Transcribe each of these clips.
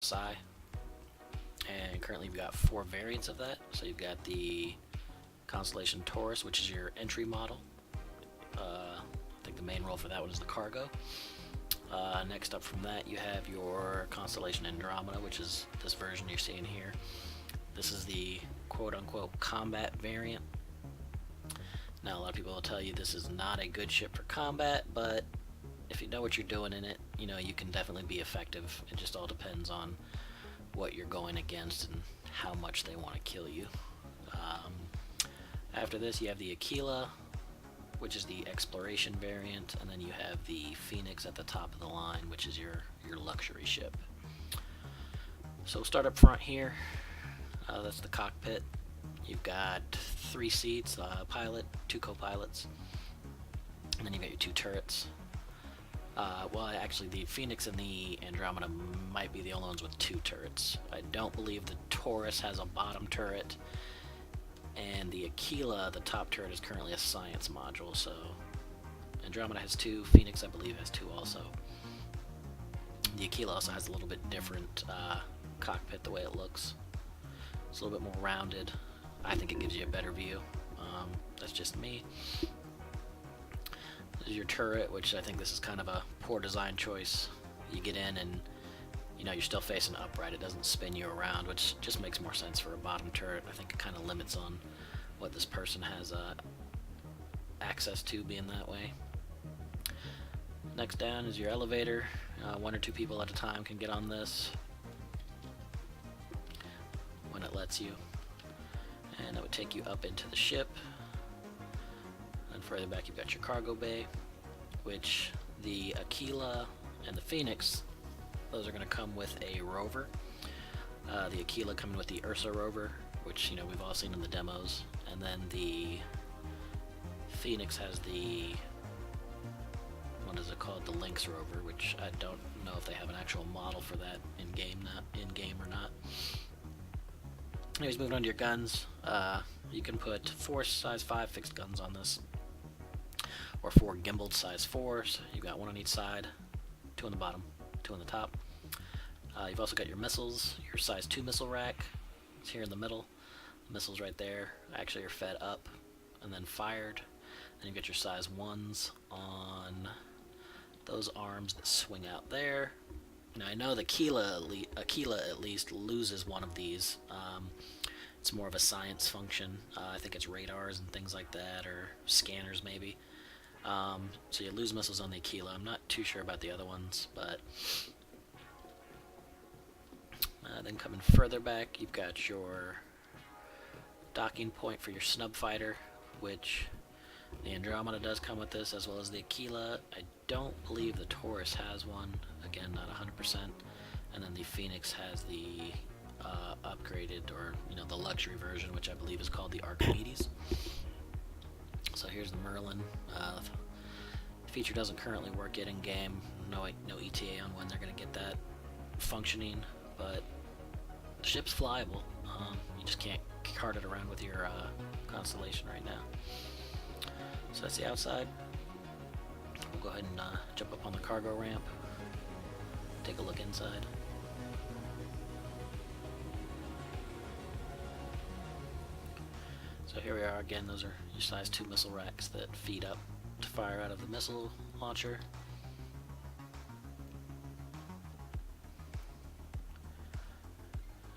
Psi, and currently you've got 4 variants of that. So you've got the Constellation Taurus, which is your entry model. I think the main role for that one is the cargo. Next up from that, you have your Constellation Andromeda, which is this version you're seeing here. This is the quote-unquote combat variant. Now, a lot of people will tell you this is not a good ship for combat, but if you know what you're doing in it, you can definitely be effective. It just all depends on what you're going against and how much they want to kill you. Um, After this, you have the Aquila, which is the exploration variant, and then you have the Phoenix at the top of the line, which is your luxury ship. So we'll start up front here. That's the cockpit. You've got 3 seats, pilot, 2 co-pilots, and then you've got your 2 turrets. Well, actually, the Phoenix and the Andromeda might be the only ones with 2 turrets. I don't believe the Taurus has a bottom turret, and the Aquila, the top turret, is currently a science module, so Andromeda has 2, Phoenix, I believe, has 2 also. The Aquila also has a little bit different cockpit, the way it looks. It's a little bit more rounded. I think it gives you a better view. That's just me. This is your turret, which I think this is kind of a poor design choice. You get in and you're still facing upright. It doesn't spin you around, which just makes more sense for a bottom turret. I think it kind of limits on what this person has access to being that way. Next down is your elevator. 1 or 2 people at a time can get on this when it lets you. And it would take you up into the ship. And further back you've got your cargo bay, which the Aquila and the Phoenix, those are going to come with a rover. The Aquila coming with the Ursa rover, which we've all seen in the demos, and then the Phoenix has the, what is it called, the Lynx rover, which I don't know if they have an actual model for that in game or not. Anyways, moving on to your guns. You can put 4 size 5 fixed guns on this, or 4 gimbaled size 4s. You've got 1 on each side, 2 on the bottom, 2 on the top. You've also got your missiles, your size 2 missile rack. It's here in the middle. The missiles right there actually are fed up and then fired. Then you've got your size 1s on those arms that swing out there. Now I know the Aquila at least loses one of these. It's more of a science function. I think it's radars and things like that, or scanners maybe. So you lose missiles on the Aquila. I'm not too sure about the other ones, but then coming further back, you've got your docking point for your snub fighter, which the Andromeda does come with this, as well as the Aquila. I don't believe the Taurus has one. Again, not 100%. And then the Phoenix has the upgraded, or the luxury version, which I believe is called the Archimedes. So here's the Merlin. The feature doesn't currently work yet in game. No ETA on when they're going to get that functioning, but the ship's flyable. You just can't cart it around with your Constellation right now. So that's the outside. We'll go ahead and jump up on the cargo ramp, take a look inside. So here we are again. Those are your size 2 missile racks that feed up to fire out of the missile launcher.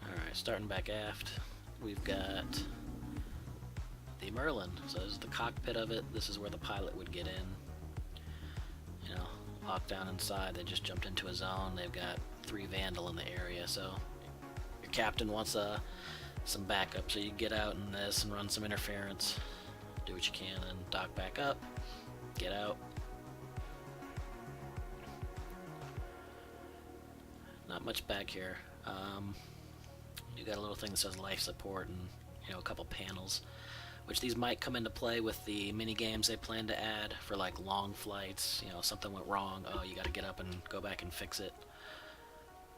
Alright, starting back aft, we've got the Merlin. So this is the cockpit of it. This is where the pilot would get in. Lock down inside. They just jumped into a zone. They've got 3 Vandal in the area, so your captain wants some backup, so you get out in this and run some interference, do what you can, and dock back up, get out. Not much back here. You got a little thing that says life support and a couple panels, which these might come into play with the mini games they plan to add for like long flights. Something went wrong, oh, you got to get up and go back and fix it.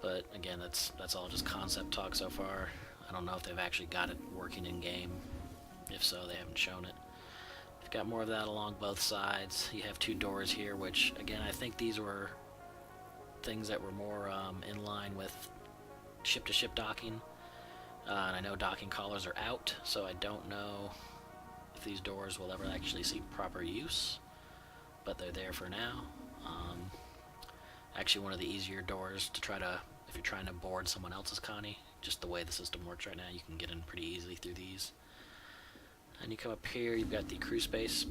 But again, that's all just concept talk so far. I don't know if they've actually got it working in game. If so, they haven't shown it. You've got more of that along both sides. You have 2 doors here, which again, I think these were things that were more in line with ship-to-ship docking, and I know docking collars are out, so I don't know if these doors will ever actually see proper use, but they're there for now. Actually, one of the easier doors to try to, if you're trying to board someone else's Connie, just the way the system works right now, you can get in pretty easily through these. And you come up here, you've got the crew space,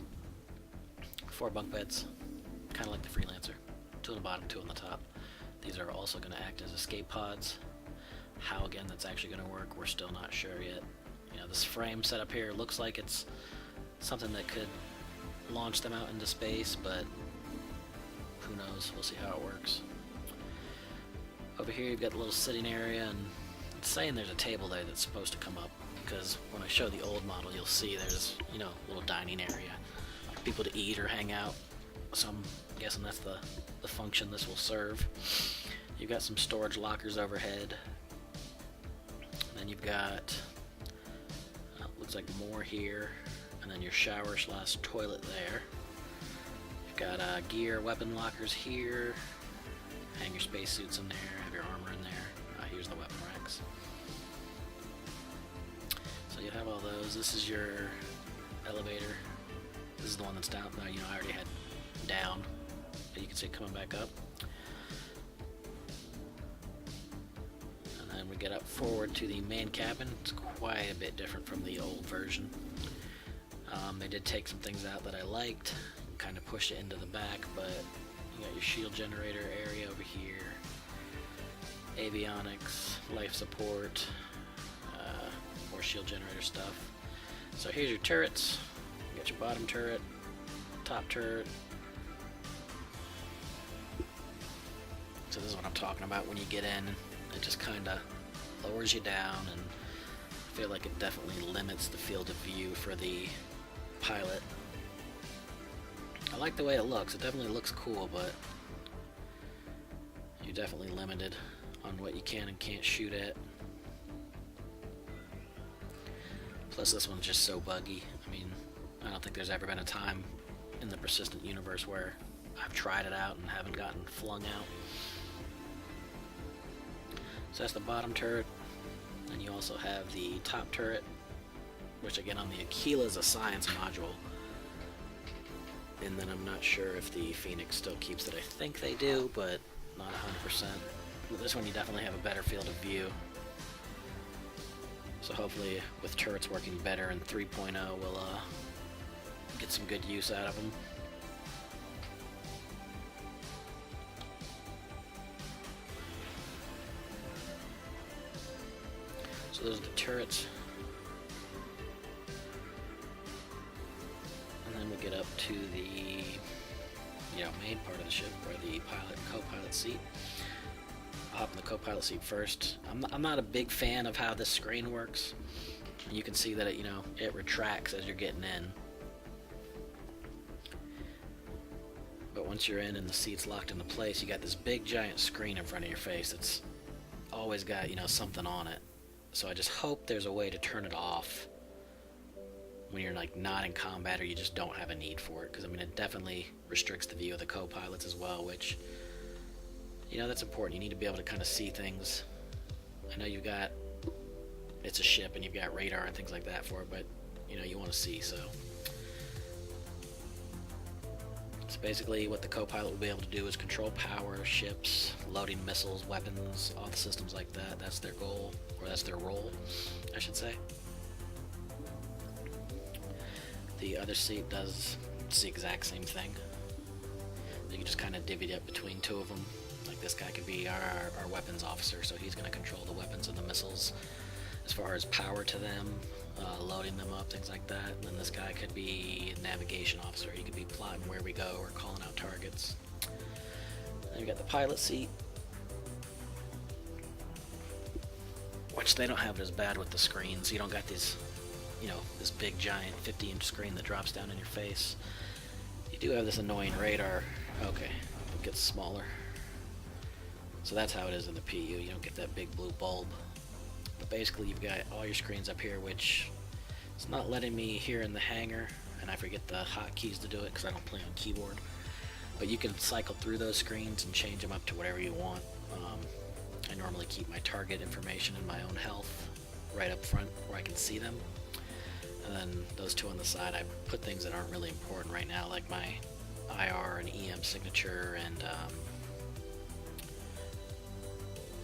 4 bunk beds, kind of like the Freelancer, 2 on the bottom, 2 on the top. These are also going to act as escape pods. How, again, that's actually going to work, we're still not sure yet. You know, this frame setup here looks like it's something that could launch them out into space, but who knows, we'll see how it works. Over here you've got the little sitting area, and it's saying there's a table there that's supposed to come up, because when I show the old model you'll see there's, you know, a little dining area for people to eat or hang out, so I'm guessing that's the function this will serve. You've got some storage lockers overhead, and then you've got looks like more here, and then your shower / toilet there. You've got gear, weapon lockers here, hang your spacesuits in there, have your armor in there. Here's the weapon racks. So you have all those. This is your elevator. This is the one that's down. No, you know, I already had down, but you can see it coming back up. And then we get up forward to the main cabin. It's quite a bit different from the old version. They did take some things out that I liked, kind of push it into the back, but you got your shield generator area over here, avionics, life support, more shield generator stuff. So here's your turrets. You got your bottom turret, top turret. So this is what I'm talking about. When you get in, it just kind of lowers you down, and I feel like it definitely limits the field of view for the pilot. I like the way it looks. It definitely looks cool, but you're definitely limited on what you can and can't shoot at. Plus this one's just so buggy. I mean, I don't think there's ever been a time in the persistent universe where I've tried it out and haven't gotten flung out. So that's the bottom turret. And you also have the top turret, which again on the Aquila is a science module. And then I'm not sure if the Phoenix still keeps it. I think they do, but not 100%. With this one you definitely have a better field of view. So hopefully with turrets working better in 3.0 we'll get some good use out of them. So those are the turrets. And then we get up to the main part of the ship, where the pilot and co-pilot seat. I'll hop in the co-pilot seat first. I'm not a big fan of how this screen works. You can see that it retracts as you're getting in. But once you're in and the seat's locked into place, you got this big giant screen in front of your face that's always got something on it. So I just hope there's a way to turn it off when you're not in combat, or you just don't have a need for it, because it definitely restricts the view of the co-pilots as well, which that's important. You need to be able to kind of see things. I know it's a ship and you've got radar and things like that for it, but you want to see. So basically what the co-pilot will be able to do is control power, ships, loading missiles, weapons, all the systems like that. That's their goal, or that's their role, I should say. The other seat does the exact same thing. You can just kind of divvy it up between two of them. Like this guy could be our weapons officer, so he's going to control the weapons and the missiles as far as power to them, loading them up, things like that. And then this guy could be a navigation officer. He could be plotting where we go or calling out targets. Then you got the pilot seat, which they don't have it as bad with the screens. You don't got these, this big giant 50-inch screen that drops down in your face. You do have this annoying radar. Okay, it gets smaller. So that's how it is in the PU. You don't get that big blue bulb. But basically you've got all your screens up here, which it's not letting me here in the hangar, and I forget the hotkeys to do it because I don't play on keyboard. But you can cycle through those screens and change them up to whatever you want. I normally keep my target information and my own health right up front where I can see them. And then those two on the side, I put things that aren't really important right now, like my IR and EM signature and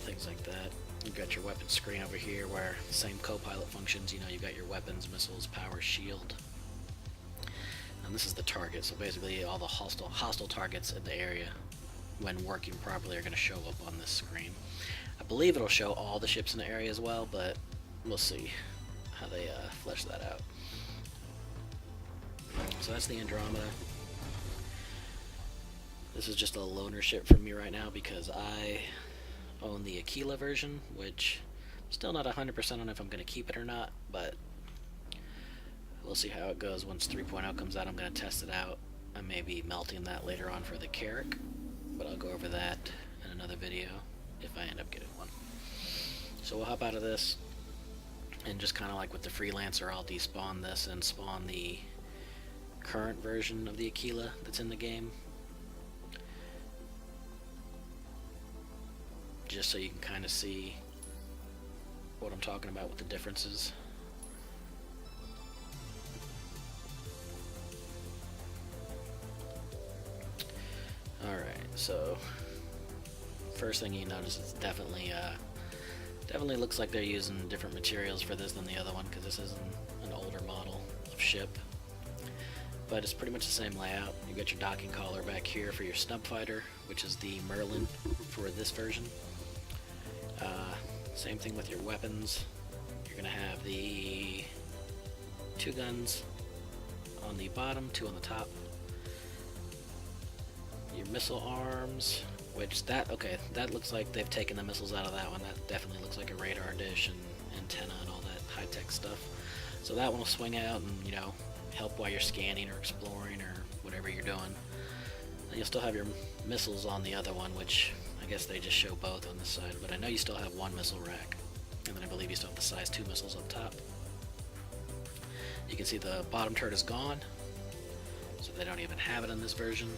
things like that. You've got your weapon screen over here where same co-pilot functions, you know, you've got your weapons, missiles, power, shield. And this is the target, so basically all the hostile targets in the area when working properly are going to show up on this screen. I believe it'll show all the ships in the area as well, but we'll see how they flesh that out. So that's the Andromeda. This is just a loaner ship for me right now because I own the Aquila version, which I'm still not 100% on if I'm going to keep it or not, but we'll see how it goes once 3.0 comes out. I'm going to test it out. I may be melting that later on for the Carrack, but I'll go over that in another video if I end up getting one. So we'll hop out of this, and just kind of like with the Freelancer, I'll despawn this and spawn the current version of the Aquila that's in the game, just so you can kind of see what I'm talking about with the differences. Alright, so first thing you notice is definitely looks like they're using different materials for this than the other one, because this is an older model of ship. But it's pretty much the same layout. You got your docking collar back here for your snub fighter, which is the Merlin for this version. Same thing with your weapons. You're gonna have the 2 guns on the bottom, 2 on the top. Your missile arms, which that looks like they've taken the missiles out of that one. That definitely looks like a radar dish and antenna and all that high-tech stuff. So that one will swing out and, you know, help while you're scanning or exploring or whatever you're doing. And you'll still have your missiles on the other one, which I guess they just show both on this side, but I know you still have 1 missile rack, and then I believe you still have the size 2 missiles up top. You can see the bottom turret is gone, so they don't even have it in this version.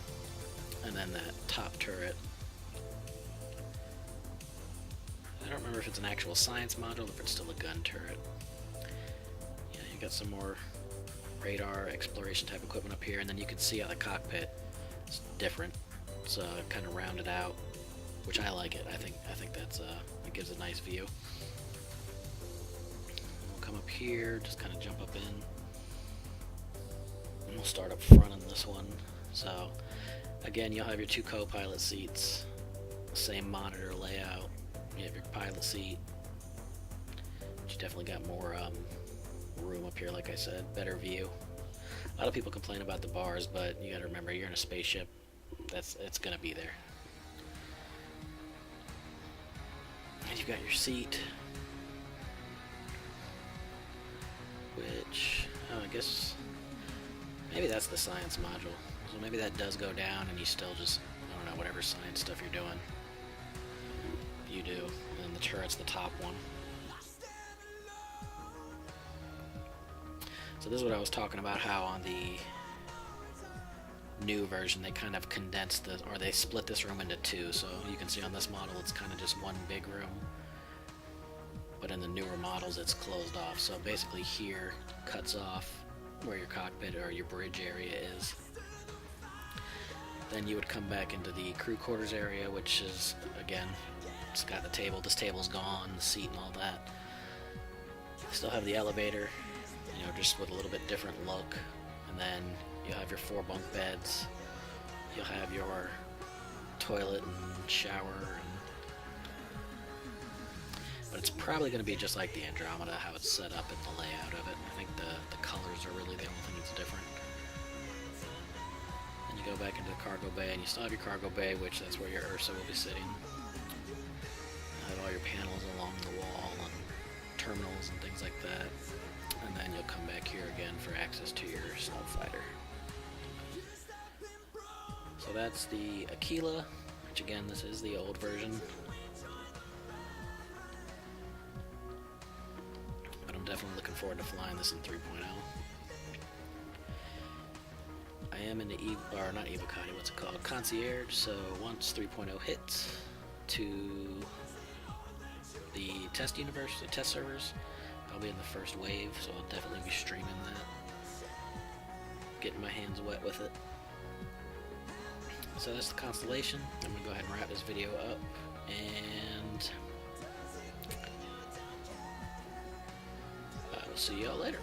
And then that top turret, I don't remember if it's an actual science module or if it's still a gun turret. Yeah, you got some more radar exploration type equipment up here, and then you can see how the cockpit is different. It's kind of rounded out, which I like it. I think that's it gives a nice view. We'll come up here, just kind of jump up in, and we'll start up front on this one. So again, you'll have your 2 co-pilot seats, same monitor layout. You have your pilot seat, but you definitely got more room up here, like I said, better view. A lot of people complain about the bars, but you gotta remember, you're in a spaceship. It's gonna be there. And you've got your seat, which, I guess maybe that's the science module. So maybe that does go down and you still just, I don't know, whatever science stuff you're doing, you do. And then the turret's the top one. So this is what I was talking about, how on the new version they kind of condensed the, or they split this room into 2. So you can see on this model it's kind of just one big room, but in the newer models it's closed off. So basically here cuts off where your cockpit or your bridge area is. Then you would come back into the crew quarters area, which is, again, it's got the table. This table's gone, the seat and all that. Still have the elevator, you know, just with a little bit different look. And then you'll have your 4 bunk beds. You'll have your toilet and shower. But it's probably going to be just like the Andromeda, how it's set up and the layout of it. I think the colors are really the only thing that's different. Then you go back into the cargo bay, and you still have your cargo bay, which that's where your Ursa will be sitting. You have all your panels along the wall and terminals and things like that. And then you'll come back here again for access to your snub fighter. So that's the Aquila, which again, this is the old version. But I'm definitely looking forward to flying this in 3.0. I am in the not Evocati, what's it called? Concierge, so once 3.0 hits to the test universe, the test servers. I'll be in the first wave, so I'll definitely be streaming that. Getting my hands wet with it. So that's the Constellation. I'm going to go ahead and wrap this video up, and I will see y'all later.